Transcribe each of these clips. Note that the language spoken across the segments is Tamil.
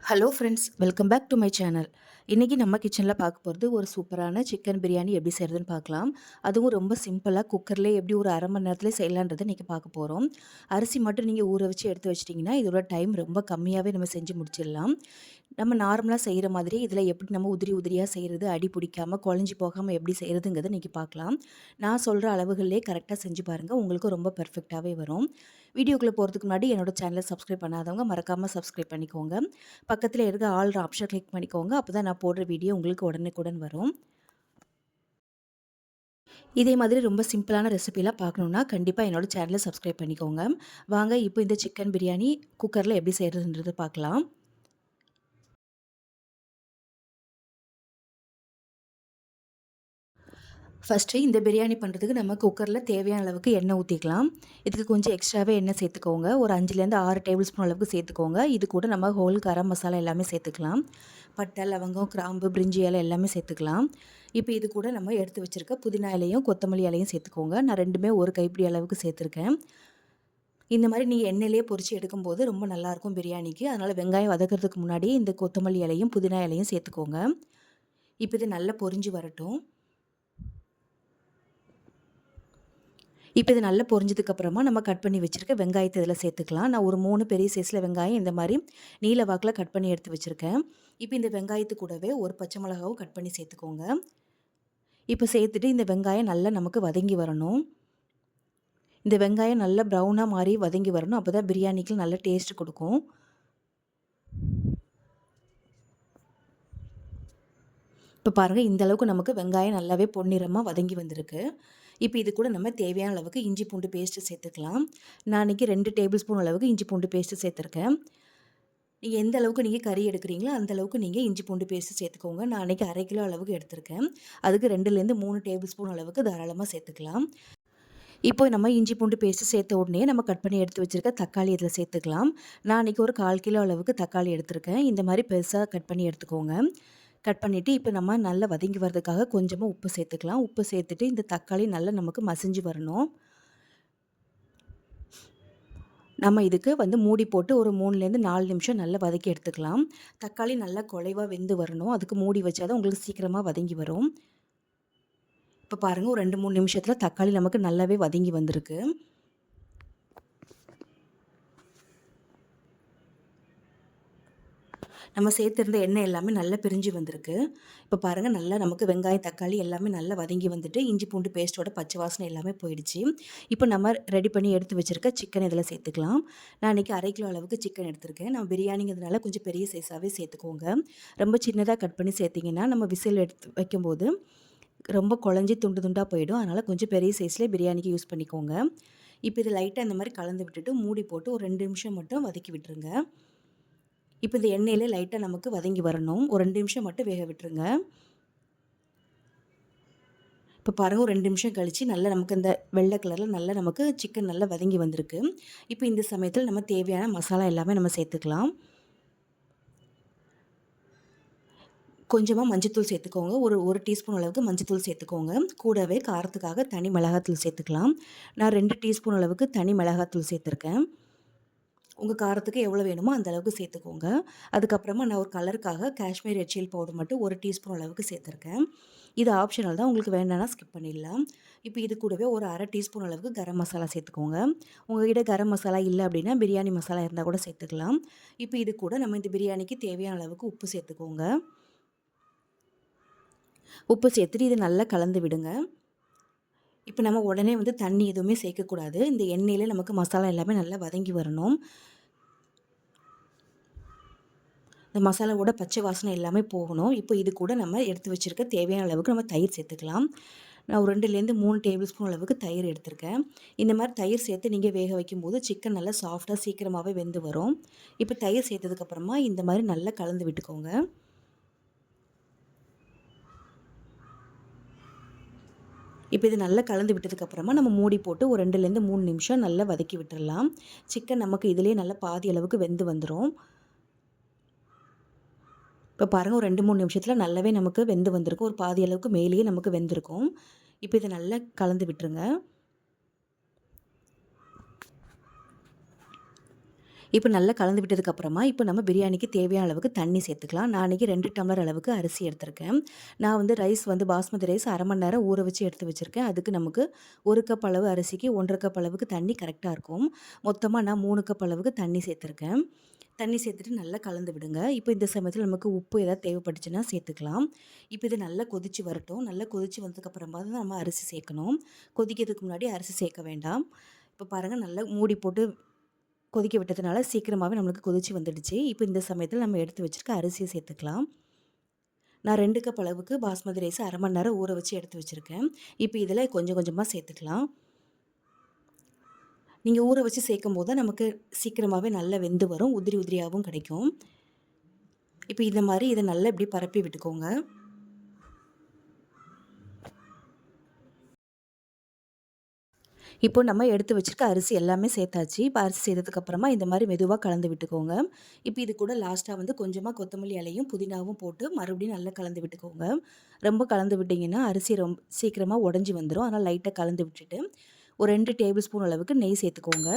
Hello friends, welcome back to my channel. இன்றைக்கி நம்ம கிச்சனில் பார்க்க போகிறது ஒரு சூப்பரான சிக்கன் பிரியாணி எப்படி செய்கிறதுன்னு பார்க்கலாம். அதுவும் ரொம்ப சிம்பிளாக குக்கர்லேயே எப்படி ஒரு அரை மணி நேரத்தில் செய்யலான்றதை இன்றைக்கி பார்க்க போகிறோம். அரிசி மட்டும் நீங்கள் ஊற வச்சு எடுத்து வச்சிட்டிங்கன்னா இதோட டைம் ரொம்ப கம்மியாகவே நம்ம செஞ்சு முடிச்சிடலாம். நம்ம நார்மலாக செய்கிற மாதிரி இதில் எப்படி நம்ம உதிரி உதிரியாக செய்கிறது, அடி பிடிக்காமல் குழஞ்சி போகாமல் எப்படி செய்கிறதுங்கிறத இன்றைக்கி பார்க்கலாம். நான் சொல்கிற அளவுகள்லேயே கரெக்டாக செஞ்சு பாருங்கள், உங்களுக்கு ரொம்ப பெர்ஃபெக்டாகவே வரும். வீடியோக்குள்ளே போகிறதுக்கு முன்னாடி என்னோட சேனலை சப்ஸ்கிரைப் பண்ணாதவங்க மறக்காமல் சப்ஸ்கிரைப் பண்ணிக்கோங்க. பக்கத்தில் இருக்க ஆல் ஆப்ஷன் கிளிக் பண்ணிக்கோங்க. அப்போ தான் நான் போடுற வீடியோ உங்களுக்கு உடனுக்குடன் வரும். இதே மாதிரி ரொம்ப சிம்பிளான ரெசிபிலாம் பார்க்கணுன்னா கண்டிப்பாக என்னோட சேனலை சப்ஸ்கிரைப் பண்ணிக்கோங்க. வாங்க இப்போ இந்த சிக்கன் பிரியாணி குக்கரில் எப்படி செய்கிறதுன்றது பார்க்கலாம். ஃபஸ்ட்டு இந்த பிரியாணி பண்ணுறதுக்கு நம்ம குக்கரில் தேவையான அளவுக்கு எண்ணெய் ஊற்றிக்கலாம். இதுக்கு கொஞ்சம் எக்ஸ்ட்ராவே எண்ணெய் சேர்த்துக்கோங்க. ஒரு 5லேருந்து 6 டேபிள் ஸ்பூன் அளவுக்கு சேர்த்துக்கோங்க. இது கூட நம்ம ஹோல் கரம் மசாலா எல்லாமே சேர்த்துக்கலாம். பட்டை, லவங்கம், கிராம்பு, பிரிஞ்சி இலை எல்லாமே சேர்த்துக்கலாம். இப்போ இது கூட நம்ம எடுத்து வச்சுருக்க புதினா இலையும் கொத்தமல்லி இலையும் சேர்த்துக்கோங்க. நான் ரெண்டுமே ஒரு கைப்பிடி அளவுக்கு சேர்த்துருக்கேன். இந்த மாதிரி நீங்கள் எண்ணெயிலே பொரித்து எடுக்கும்போது ரொம்ப நல்லாயிருக்கும் பிரியாணிக்கு. அதனால் வெங்காயம் வதக்கிறதுக்கு முன்னாடி இந்த கொத்தமல்லி இலையும் புதினா இலையும் சேர்த்துக்கோங்க. இப்போ இது நல்லா பொரிஞ்சு வரட்டும். இப்போ இது நல்லா பொரிஞ்சதுக்கப்புறமா நம்ம கட் பண்ணி வச்சுருக்க வெங்காயத்தை இதில் சேர்த்துக்கலாம். நான் ஒரு 3 பெரிய சைஸில் வெங்காயம் இந்த மாதிரி நீல வாக்கில் கட் பண்ணி எடுத்து வச்சுருக்கேன். இப்போ இந்த வெங்காயத்து கூடவே ஒரு பச்சை மிளகாவும் கட் பண்ணி சேர்த்துக்கோங்க. இப்போ சேர்த்துட்டு இந்த வெங்காயம் நல்லா நமக்கு வதங்கி வரணும். இந்த வெங்காயம் நல்லா ப்ரௌனாக மாறி வதங்கி வரணும். அப்போ தான் பிரியாணிக்கு நல்ல டேஸ்ட் கொடுக்கும். இப்போ பாருங்கள், இந்த அளவுக்கு நமக்கு வெங்காயம் நல்லாவே பொன்னிறமாக வதங்கி வந்திருக்கு. இப்போ இது கூட நம்ம தேவையான அளவுக்கு இஞ்சி பூண்டு பேஸ்ட்டு சேர்த்துக்கலாம். நான் இன்றைக்கி 2 டேபிள் ஸ்பூன் அளவுக்கு இஞ்சி பூண்டு பேஸ்ட்டு சேர்த்துருக்கேன். நீங்கள் எந்த அளவுக்கு நீங்கள் கறி எடுக்கிறீங்களோ அந்த அளவுக்கு நீங்கள் இஞ்சி பூண்டு பேஸ்ட்டு சேர்த்துக்கோங்க. நான் இன்றைக்கி 1/2 கிலோ அளவுக்கு எடுத்திருக்கேன். அதுக்கு 2லேருந்து 3 டேபிள் ஸ்பூன் அளவுக்கு தாராளமாக சேர்த்துக்கலாம். இப்போ நம்ம இஞ்சி பூண்டு பேஸ்ட்டு சேர்த்த உடனே நம்ம கட் பண்ணி எடுத்து வச்சுருக்க தக்காளி இதில் சேர்த்துக்கலாம். நான் இன்றைக்கி ஒரு 1/4 கிலோ அளவுக்கு தக்காளி எடுத்திருக்கேன். இந்த மாதிரி பெருசாக கட் பண்ணி எடுத்துக்கோங்க. கட் பண்ணிவிட்டு இப்போ நம்ம நல்லா வதங்கி வரதுக்காக கொஞ்சமாக உப்பு சேர்த்துக்கலாம். உப்பு சேர்த்துட்டு இந்த தக்காளி நல்லா நமக்கு மசிஞ்சு வரணும். நம்ம இதுக்கு மூடி போட்டு ஒரு 3லேருந்து 4 நிமிஷம் நல்லா வதக்கி எடுத்துக்கலாம். தக்காளி நல்லா குழைவாக வெந்து வரணும். அதுக்கு மூடி வச்சா தான் உங்களுக்கு சீக்கிரமாக வதங்கி வரும். இப்போ பாருங்கள், ஒரு 2, 3 நிமிஷத்தில் தக்காளி நமக்கு நல்லாவே வதங்கி வந்திருக்கு. நம்ம சேர்த்துருந்த எண்ணெய் எல்லாமே நல்லா பிரிஞ்சு வந்திருக்கு. இப்போ பாருங்கள், நல்லா நமக்கு வெங்காயம், தக்காளி எல்லாமே நல்லா வதங்கி வந்துட்டு இஞ்சி பூண்டு பேஸ்ட்டோட பச்சை வாசனை எல்லாமே போயிடுச்சு. இப்போ நம்ம ரெடி பண்ணி எடுத்து வச்சுருக்க சிக்கன் இதில் சேர்த்துக்கலாம். நான் இன்றைக்கி 1/2 கிலோ அளவுக்கு சிக்கன் எடுத்திருக்கேன். நான் பிரியாணிங்கிறதுனால கொஞ்சம் பெரிய சைஸாகவே சேர்த்துக்கோங்க. ரொம்ப சின்னதாக கட் பண்ணி சேர்த்திங்கன்னா நம்ம விசில் எடுத்து வைக்கும்போது ரொம்ப குழஞ்சி துண்டு துண்டாக போயிடும். அதனால் கொஞ்சம் பெரிய சைஸ்லேயே பிரியாணிக்கு யூஸ் பண்ணிக்கோங்க. இப்போ இது லைட்டாக இந்த மாதிரி கலந்து விட்டுட்டு மூடி போட்டு ஒரு 2 நிமிஷம் மட்டும் வதக்கி விட்டுருங்க. இப்போ இந்த எண்ணெயிலே லைட்டாக நமக்கு வதங்கி வரணும். ஒரு 2 நிமிஷம் மட்டும் வேக விட்டுருங்க. இப்போ பாருங்கள், ஒரு 2 நிமிஷம் கழித்து நல்லா நமக்கு இந்த வெள்ளை கலரில் நல்லா நமக்கு சிக்கன் நல்லா வதங்கி வந்திருக்கு. இப்போ இந்த சமயத்தில் நம்ம தேவையான மசாலா எல்லாமே நம்ம சேர்த்துக்கலாம். கொஞ்சமாக மஞ்சத்தூள் சேர்த்துக்கோங்க. ஒரு டீஸ்பூன் அளவுக்கு மஞ்சத்தூள் சேர்த்துக்கோங்க. கூடவே காரத்துக்காக தனி மிளகாத்தூள் சேர்த்துக்கலாம். நான் 2 டீஸ்பூன் அளவுக்கு தனி மிளகாத்தூள் சேர்த்துருக்கேன். உங்கள் காரத்துக்கு எவ்வளோ வேணுமோ அந்த அளவுக்கு சேர்த்துக்கோங்க. அதுக்கப்புறமா நான் ஒரு கலருக்காக காஷ்மீர் ரெட் சில்லி பவுடர் மட்டும் 1 டீஸ்பூன் அளவுக்கு சேர்த்துருக்கேன். இது ஆப்ஷனல் தான், உங்களுக்கு வேண்டாம்னா ஸ்கிப் பண்ணிடலாம். இப்போ இது கூடவே ஒரு 1/2 டீஸ்பூன் அளவுக்கு கரம் மசாலா சேர்த்துக்கோங்க. உங்கள்கிட்ட கரம் மசாலா இல்லை அப்படின்னா பிரியாணி மசாலா இருந்தால் கூட சேர்த்துக்கலாம். இப்போ இது கூட நம்ம இந்த பிரியாணிக்கு தேவையான அளவுக்கு உப்பு சேர்த்துக்கோங்க. உப்பு சேர்த்துட்டு இது நல்லா கலந்து விடுங்க. இப்போ நம்ம உடனே தண்ணி எதுவுமே சேர்க்கக்கூடாது. இந்த எண்ணெயிலே நமக்கு மசாலா எல்லாமே நல்லா வதங்கி வரணும். இந்த மசாலாவோட பச்சை வாசனை எல்லாமே போகணும். இப்போ இது கூட நம்ம எடுத்து வச்சுருக்க தேவையான அளவுக்கு நம்ம தயிர் சேர்த்துக்கலாம். நான் ஒரு 2லேருந்து 3 டேபிள் ஸ்பூன் அளவுக்கு தயிர் எடுத்திருக்கேன். இந்த மாதிரி தயிர் சேர்த்து நீங்கள் வேக வைக்கும்போது சிக்கன் நல்லா சாஃப்டாக சீக்கிரமாகவே வெந்து வரும். இப்போ தயிர் சேர்த்ததுக்கப்புறமா இந்த மாதிரி நல்லா கலந்து விட்டுக்கோங்க. இப்போ இது நல்லா கலந்து விட்டதுக்கப்புறமா நம்ம மூடி போட்டு ஒரு 2லேருந்து 3 நிமிஷம் நல்லா வதக்கி விட்டுறலாம். சிக்கன் நமக்கு இதிலே நல்லா பாதி அளவுக்கு வெந்து வந்துடும். இப்போ பாருங்கள், ஒரு 2, 3 நிமிஷத்தில் நல்லாவே நமக்கு வெந்து வந்திருக்கும். ஒரு பாதி அளவுக்கு மேலேயே நமக்கு வெந்திருக்கும். இப்போ இதை நல்லா கலந்து விட்டுருங்க. இப்போ நல்லா கலந்து விட்டதுக்கப்புறமா, இப்போ நம்ம பிரியாணிக்கு தேவையான அளவுக்கு தண்ணி சேர்த்துக்கலாம். நான் அன்னைக்கு 2 டம்ளர் அளவுக்கு அரிசி எடுத்திருக்கேன். நான் வந்து ரைஸ் வந்து பாஸ்மதி ரைஸ் 1/2 மணி நேரம் ஊற வச்சு எடுத்து வச்சிருக்கேன். அதுக்கு நமக்கு 1 கப் அளவு அரிசிக்கு 1 1/2 கப் அளவுக்கு தண்ணி கரெக்ட்டா இருக்கும். மொத்தமா நான் 3 கப் அளவுக்கு தண்ணி சேர்த்துருக்கேன். தண்ணி சேர்த்துட்டு நல்லா கலந்து விடுங்க. இப்போ இந்த சமயத்தில நமக்கு உப்பு ஏதாவது தேவைப்பட்டுச்சுன்னா சேர்த்துக்கலாம். இப்போ இது நல்லா கொதிச்சு வரட்டும். நல்லா கொதிச்சு வந்ததுக்கப்புறமா தான் நம்ம அரிசி சேர்க்கணும். கொதிக்கிறதுக்கு முன்னாடி அரிசி சேர்க்க வேண்டாம். இப்போ பாருங்க நல்லா மூடி போட்டு கொதிக்க விட்டதுனால சீக்கிரமாவே நம்மளுக்கு கொதிச்சு வந்துடுச்சு. இப்போ இந்த சமயத்தில நம்ம எடுத்து வச்சிருக்க அரிசிய சேர்த்துக்கலாம். நான் 2 கப் அளவுக்கு பாஸ்மதி ரைஸ் 1/2 மணி நேரம் ஊற வச்சு எடுத்து வச்சிருக்கேன். இப்போ இதில கொஞ்சம் கொஞ்சமா சேர்த்துக்கலாம். நீங்க ஊற வச்சு சேர்க்கும்போது தான் நமக்கு சீக்கிரமாவே நல்லா வெந்து வரும். உதிரி உதிரியாவும் கிடைக்கும். இப்போ இந்த மாரி இத நல்லா இப்படி பரப்பி விட்டுக்கோங்க. இப்போ நம்ம எடுத்து வச்சிருக்க அரிசி எல்லாமே சேர்த்தாச்சு. இப்போ அரிசி சேர்த்ததுக்கப்புறமா இந்த மாரி மெதுவா கலந்து விட்டுக்கோங்க. இப்போ இது கூட லாஸ்ட்டா வந்து கொஞ்சமா கொத்தமல்லி இலையும், புதினாவும் போட்டு மறுபடியும் நல்லா கலந்து விட்டுக்கோங்க. ரொம்ப கலந்து விட்டீங்கன்னா, அரிசி சீக்கிரமா உடைஞ்சு வந்துரும். அதனால லைட்டா கலந்து விட்டுட்டு, ஒரு 2 டேபிள் ஸ்பூன் அளவுக்கு நெய் சேர்த்துக்கோங்க.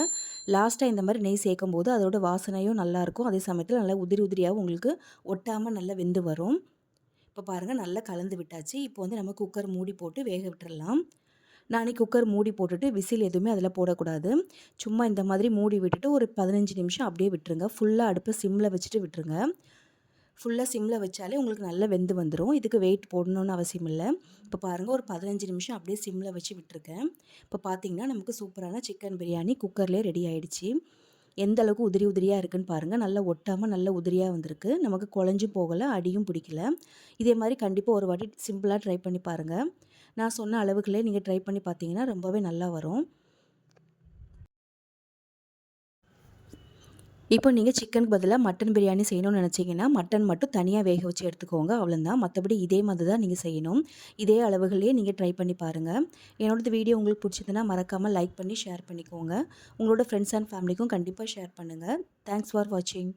லாஸ்ட்டா இந்த மாரி நெய் சேர்க்கும்போது அதோட வாசனையும் நல்லாயிருக்கும். அதே சமயத்தில நல்லா உதிரி உதிரியாவும் உங்களுக்கு ஒட்டாம நல்லா வெந்து வரும். இப்போ பாருங்க நல்லா கலந்து விட்டாச்சு. இப்போ வந்து நம்ம குக்கர் மூடி போட்டு வேக விட்டுறலாம். நானே குக்கர் மூடி போட்டுட்டு விசில் எதுவுமே அதில் போடக்கூடாது. சும்மா இந்த மாதிரி மூடி விட்டுட்டு ஒரு 15 நிமிஷம் அப்படியே விட்டுருங்க. ஃபுல்லா அடுப்ப சிம்ல வச்சுட்டு விட்டுருங்க. ஃபுல்லா சிம்ல வச்சாலே உங்களுக்கு நல்லா வெந்து வந்துரும். இதுக்கு வெயிட் போடணும்னு அவசியம் இல்ல. இப்போ பாருங்க ஒரு 15 நிமிஷம் அப்படியே சிம்ல வச்சு விட்டுருக்கேன். இப்போ பார்த்தீங்கன்னா, நமக்கு சூப்பரான சிக்கன் பிரியாணி குக்கர்லேயே ரெடி ஆயிடுச்சு. எந்த அளவுக்கு உதிரி உதிரியா இருக்குன்னு பாருங்க. நல்லா ஒட்டாம நல்ல உதிரியா வந்திருக்கு. நமக்கு குழஞ்சும் போகல, அடியும் பிடிக்கல. இதே மாரி கண்டிப்பா ஒரு வாட்டி சிம்பிளா ட்ரை பண்ணி பாருங்க. நான் சொன்ன அளவுகளே நீங்க ட்ரை பண்ணி பார்த்தீங்கன்னா, ரொம்பவே நல்லா வரும். இப்போ நீங்க சிக்கனுக்கு பதிலா மட்டன் பிரியாணி செய்யணும்னு நினச்சீங்கன்னா, மட்டன் மட்டும் தனியா வேக வச்சு எடுத்துக்கோங்க. அவ்வளோதான். மத்தபடி இதே மாதிரி தான் நீங்க செய்யணும். இதே அளவுகளே நீங்க ட்ரை பண்ணி பாருங்க. என்னோடது வீடியோ உங்களுக்கு பிடிச்சதுன்னா மறக்காம லைக் பண்ணி ஷேர் பண்ணிக்கோங்க. உங்களோட ஃப்ரெண்ட்ஸ் அண்ட் ஃபேமிலிக்கும் கண்டிப்பா ஷேர் பண்ணுங்க. தேங்க்ஸ் ஃபார் வாட்சிங்.